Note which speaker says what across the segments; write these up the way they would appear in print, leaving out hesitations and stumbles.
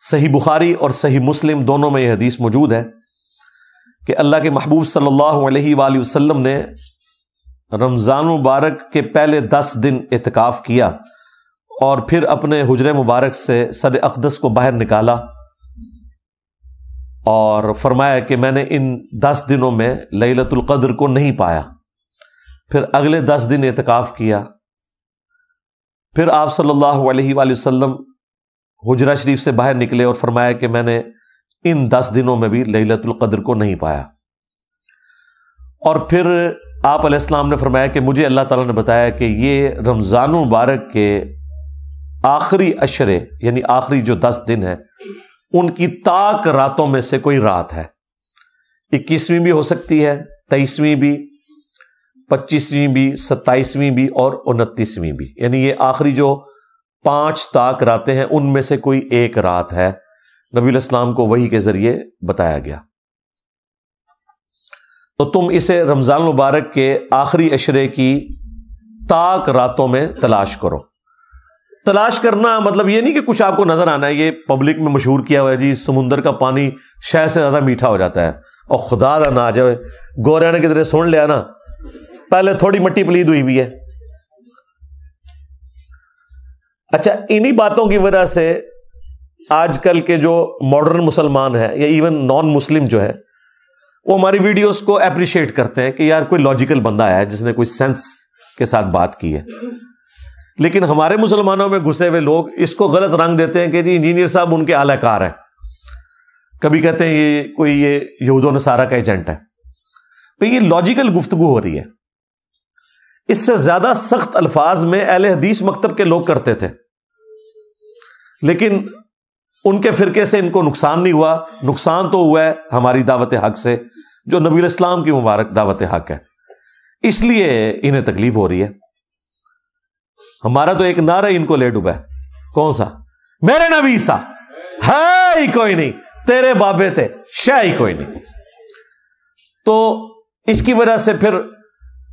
Speaker 1: صحیح بخاری اور صحیح مسلم دونوں میں یہ حدیث موجود ہے کہ اللہ کے محبوب صلی اللہ علیہ وآلہ وسلم نے رمضان مبارک کے پہلے 10 دن اعتکاف کیا اور پھر اپنے حجرے مبارک سے سر اقدس کو باہر نکالا اور فرمایا کہ میں نے ان 10 دنوں میں لیلۃ القدر کو نہیں پایا۔ پھر اگلے 10 دن اعتکاف کیا، پھر آپ صلی اللہ علیہ وآلہ وسلم حجرہ شریف سے باہر نکلے اور فرمایا کہ میں نے ان 10 دنوں میں بھی لیلۃ القدر کو نہیں پایا۔ اور پھر آپ علیہ السلام نے فرمایا کہ مجھے اللہ تعالیٰ نے بتایا کہ یہ رمضان مبارک کے آخری عشرے یعنی آخری جو 10 دن ہیں ان کی طاق راتوں میں سے کوئی رات ہے، 21ویں بھی ہو سکتی ہے، 23ویں بھی، 25ویں بھی، 27ویں بھی اور 29ویں بھی، یعنی یہ آخری جو 5 طاق راتیں ہیں ان میں سے کوئی ایک رات ہے۔ نبی علیہ السلام کو وحی کے ذریعے بتایا گیا۔ تو تم اسے رمضان مبارک کے آخری عشرے کی طاق راتوں میں تلاش کرو۔ تلاش کرنا مطلب یہ نہیں کہ کچھ آپ کو نظر آنا ہے، یہ پبلک میں مشہور کیا ہوا ہے جی سمندر کا پانی شہد سے زیادہ میٹھا ہو جاتا ہے، اور خدا دا نہ آ جائے گوریاں نے کدھر سن لیا نا، پہلے تھوڑی مٹی پلید ہوئی ہے۔ اچھا، انہی باتوں کی وجہ سے آج کل کے جو ماڈرن مسلمان ہیں یا ایون نان مسلم جو ہے وہ ہماری ویڈیوز کو اپریشیٹ کرتے ہیں کہ یار کوئی لاجیکل بندہ آیا ہے جس نے کوئی سینس کے ساتھ بات کی ہے، لیکن ہمارے مسلمانوں میں گھسے ہوئے لوگ اس کو غلط رنگ دیتے ہیں کہ جی انجینئر صاحب ان کے اعلی کار ہیں، کبھی کہتے ہیں یہ کوئی یہ یہود و نصارہ کا ایجنٹ ہے۔ تو یہ لاجیکل گفتگو ہو رہی ہے، اس سے زیادہ سخت الفاظ میں اہل حدیث مکتب کے لوگ کرتے تھے، لیکن ان کے فرقے سے ان کو نقصان نہیں ہوا، نقصان تو ہوا ہے ہماری دعوت حق سے جو نبی علیہ السلام کی مبارک دعوت حق ہے، اس لیے انہیں تکلیف ہو رہی ہے۔ ہمارا تو ایک نعرہ ان کو لے ڈوبا ہے، کون سا؟ میرے نبی سا ہے ہی کوئی نہیں، تیرے بابے تھے شے ہی کوئی نہیں۔ تو اس کی وجہ سے پھر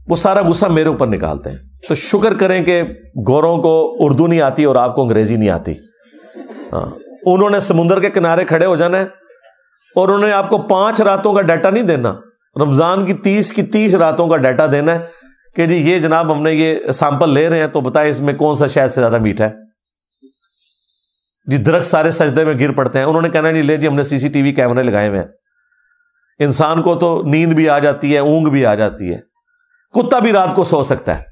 Speaker 1: وہ سارا غصہ میرے اوپر نکالتے ہیں۔ تو شکر کریں کہ گوروں کو اردو نہیں آتی اور آپ کو انگریزی نہیں آتی۔ ہاں، انہوں نے سمندر کے کنارے کھڑے ہو جانا ہے اور انہوں نے آپ کو 5 راتوں کا ڈیٹا نہیں دینا، رمضان کی 30 راتوں کا ڈیٹا دینا ہے کہ جی یہ جناب ہم نے یہ سیمپل لے رہے ہیں تو بتائیں اس میں کون سا شہد سے زیادہ میٹھا ہے۔ جی درخت سارے سجدے میں گر پڑتے ہیں، انہوں نے کہنا نہیں لے جی ہم نے CCTV کیمرے لگائے ہوئے ہیں۔ انسان کو تو نیند بھی آ جاتی ہے، اونگ بھی آ جاتی ہے، کتا بھی رات کو سو سکتا ہے،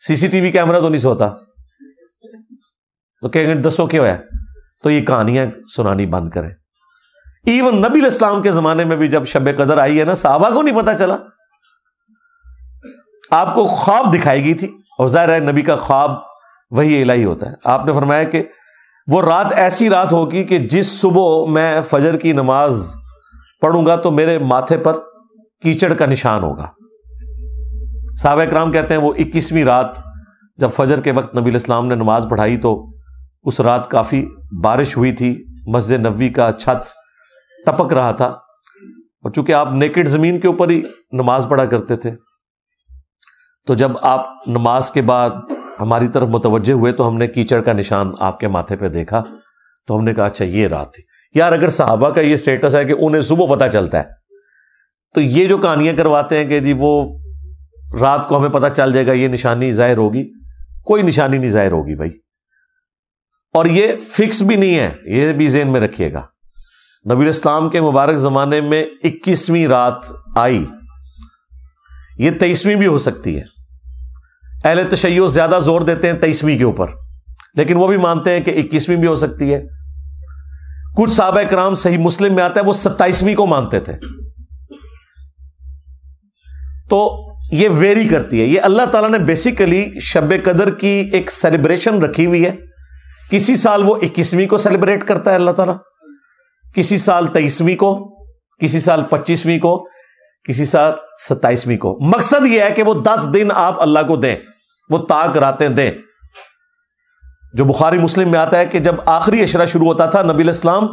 Speaker 1: CCTV کیمرہ تو نہیں سوتا۔ تو کہیں گے دسو کیا ہے؟ تو یہ کہانیاں سنانی بند کریں۔ ایون نبی علیہ السلام کے زمانے میں بھی جب شب قدر آئی ہے نا، صحابہ کو نہیں پتا چلا، آپ کو خواب دکھائی گئی تھی، اور ظاہر ہے نبی کا خواب وحی الہی ہوتا ہے۔ آپ نے فرمایا کہ وہ رات ایسی رات ہوگی کہ جس صبح میں فجر کی نماز پڑھوں گا تو میرے ماتھے پر کیچڑ کا نشان ہوگا۔ صحابہ کرام کہتے ہیں وہ 21ویں رات جب فجر کے وقت نبی علیہ السلام نے نماز پڑھائی تو اس رات کافی بارش ہوئی تھی، مسجد نبوی کا چھت ٹپک رہا تھا، اور چونکہ آپ نیکڈ زمین کے اوپر ہی نماز پڑھا کرتے تھے، تو جب آپ نماز کے بعد ہماری طرف متوجہ ہوئے تو ہم نے کیچڑ کا نشان آپ کے ماتھے پہ دیکھا، تو ہم نے کہا اچھا یہ رات تھی۔ یار اگر صحابہ کا یہ سٹیٹس ہے کہ انہیں صبح پتہ چلتا ہے، تو یہ جو کہانیاں کرواتے ہیں کہ جی وہ رات کو ہمیں پتہ چل جائے گا یہ نشانی ظاہر ہوگی، کوئی نشانی نہیں ظاہر ہوگی بھائی، اور یہ فکس بھی نہیں ہے، یہ بھی ذہن میں رکھیے گا۔ نبی علیہ السلام کے مبارک زمانے میں 21ویں رات آئی، یہ 23ویں بھی ہو سکتی ہے۔ اہل تشیع زیادہ زور دیتے ہیں 23ویں کے اوپر، لیکن وہ بھی مانتے ہیں کہ 21ویں بھی ہو سکتی ہے۔ کچھ صحابہ کرام صحیح مسلم میں آتا ہے وہ 27ویں کو مانتے تھے۔ تو یہ ویری کرتی ہے، یہ اللہ تعالیٰ نے بیسیکلی شب قدر کی ایک سیلیبریشن رکھی ہوئی ہے۔ کسی سال وہ 21ویں کو سیلیبریٹ کرتا ہے اللہ تعالیٰ، کسی سال 23ویں کو، کسی سال 25ویں کو، کسی سال 27ویں کو۔ مقصد یہ ہے کہ وہ 10 دن آپ اللہ کو دیں، وہ طاق راتیں دیں۔ جو بخاری مسلم میں آتا ہے کہ جب آخری عشرہ شروع ہوتا تھا نبی علیہ السلام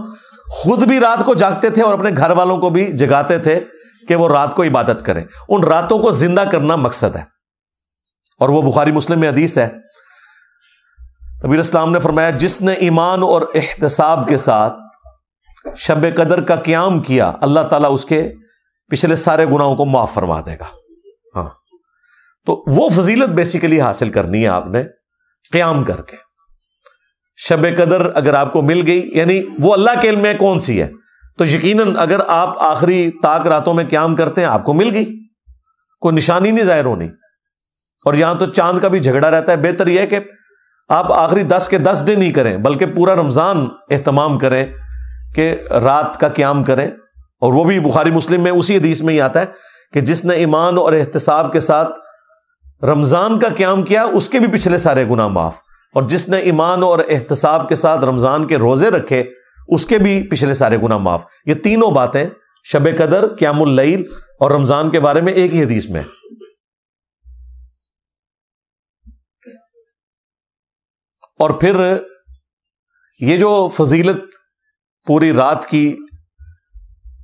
Speaker 1: خود بھی رات کو جاگتے تھے اور اپنے گھر والوں کو بھی جگاتے تھے کہ وہ رات کو عبادت کریں۔ ان راتوں کو زندہ کرنا مقصد ہے، اور وہ بخاری مسلم میں حدیث ہے، نبی علیہ السلام نے فرمایا جس نے ایمان اور احتساب کے ساتھ شب قدر کا قیام کیا، اللہ تعالیٰ اس کے پچھلے سارے گناہوں کو معاف فرما دے گا۔ ہاں، تو وہ فضیلت بیسیکلی حاصل کرنی ہے آپ نے قیام کر کے۔ شب قدر اگر آپ کو مل گئی، یعنی وہ اللہ کے علم میں کون سی ہے، تو یقیناً اگر آپ آخری طاق راتوں میں قیام کرتے ہیں آپ کو مل گئی، کوئی نشانی نہیں ظاہر ہونی۔ اور یہاں تو چاند کا بھی جھگڑا رہتا ہے، بہتر یہ ہے کہ آپ آخری 10 کے 10 دن ہی کریں، بلکہ پورا رمضان اہتمام کریں کہ رات کا قیام کریں۔ اور وہ بھی بخاری مسلم میں اسی حدیث میں ہی آتا ہے کہ جس نے ایمان اور احتساب کے ساتھ رمضان کا قیام کیا اس کے بھی پچھلے سارے گناہ معاف، اور جس نے ایمان اور احتساب کے ساتھ رمضان کے روزے رکھے اس کے بھی پچھلے سارے گناہ معاف۔ یہ تینوں باتیں شب قدر، قیام اللیل اور رمضان کے بارے میں ایک ہی حدیث میں۔ اور پھر یہ جو فضیلت پوری رات کی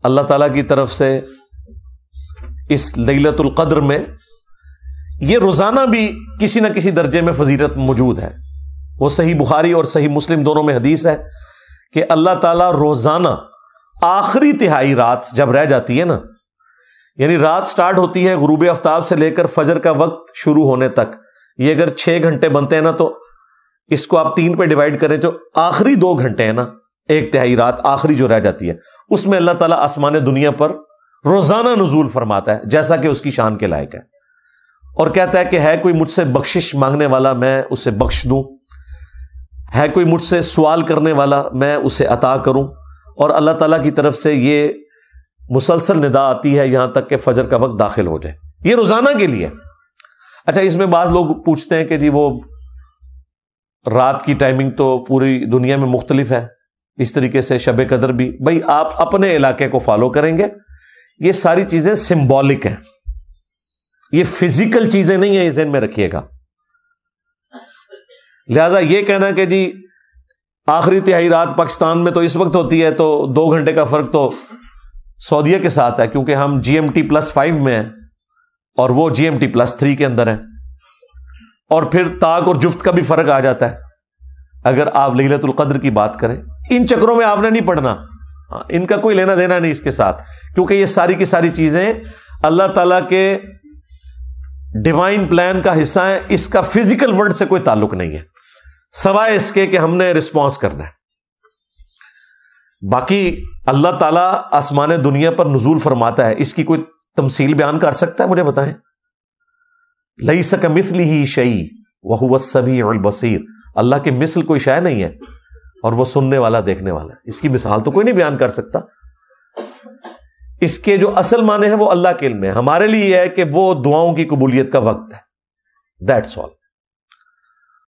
Speaker 1: اللہ تعالیٰ کی طرف سے اس لیلۃ القدر میں، یہ روزانہ بھی کسی نہ کسی درجے میں فضیلت موجود ہے۔ وہ صحیح بخاری اور صحیح مسلم دونوں میں حدیث ہے کہ اللہ تعالیٰ روزانہ آخری تہائی رات جب رہ جاتی ہے نا، یعنی رات سٹارٹ ہوتی ہے غروب آفتاب سے لے کر فجر کا وقت شروع ہونے تک، یہ اگر 6 گھنٹے بنتے ہیں نا تو اس کو آپ 3 پہ ڈیوائڈ کریں، جو آخری 2 گھنٹے ہیں نا، 1 تہائی رات آخری جو رہ جاتی ہے، اس میں اللہ تعالیٰ آسمان دنیا پر روزانہ نزول فرماتا ہے جیسا کہ اس کی شان کے لائق ہے، اور کہتا ہے کہ ہے کوئی مجھ سے بخشش مانگنے والا میں اسے بخش دوں، ہے کوئی مجھ سے سوال کرنے والا میں اسے عطا کروں۔ اور اللہ تعالیٰ کی طرف سے یہ مسلسل ندا آتی ہے یہاں تک کہ فجر کا وقت داخل ہو جائے، یہ روزانہ کے لیے۔ اچھا، اس میں بعض لوگ پوچھتے ہیں کہ جی وہ رات کی ٹائمنگ تو پوری دنیا میں مختلف ہے، اس طریقے سے شب قدر بھی۔ بھائی آپ اپنے علاقے کو فالو کریں گے، یہ ساری چیزیں سمبولک ہیں، یہ فزیکل چیزیں نہیں ہیں، یہ ذہن میں رکھیے گا۔ لہذا یہ کہنا کہ جی آخری تہائی رات پاکستان میں تو اس وقت ہوتی ہے، تو 2 گھنٹے کا فرق تو سعودیہ کے ساتھ ہے، کیونکہ ہم GMT+5 میں ہیں اور وہ GMT+3 کے اندر ہیں، اور پھر طاق اور جفت کا بھی فرق آ جاتا ہے اگر آپ لیلۃ القدر کی بات کریں۔ ان چکروں میں آپ نے نہیں پڑھنا، ان کا کوئی لینا دینا نہیں اس کے ساتھ، کیونکہ یہ ساری کی ساری چیزیں اللہ تعالیٰ کے ڈیوائن پلان کا حصہ ہیں، اس کا فزیکل ورلڈ سے کوئی تعلق نہیں ہے، سوائے اس کے کہ ہم نے رسپانس کرنا ہے۔ باقی اللہ تعالیٰ آسمان دنیا پر نزول فرماتا ہے، اس کی کوئی تمثیل بیان کر سکتا ہے؟ مجھے بتائیں۔ لیس کمثلہ شیء وہو السمیع البصیر، اللہ کی مثل کوئی شے نہیں ہے اور وہ سننے والا دیکھنے والا ہے، اس کی مثال تو کوئی نہیں بیان کر سکتا۔ اس کے جو اصل معنی ہے وہ اللہ کے علم میں، ہمارے لیے یہ ہے کہ وہ دعاؤں کی قبولیت کا وقت ہے، دیٹس آل۔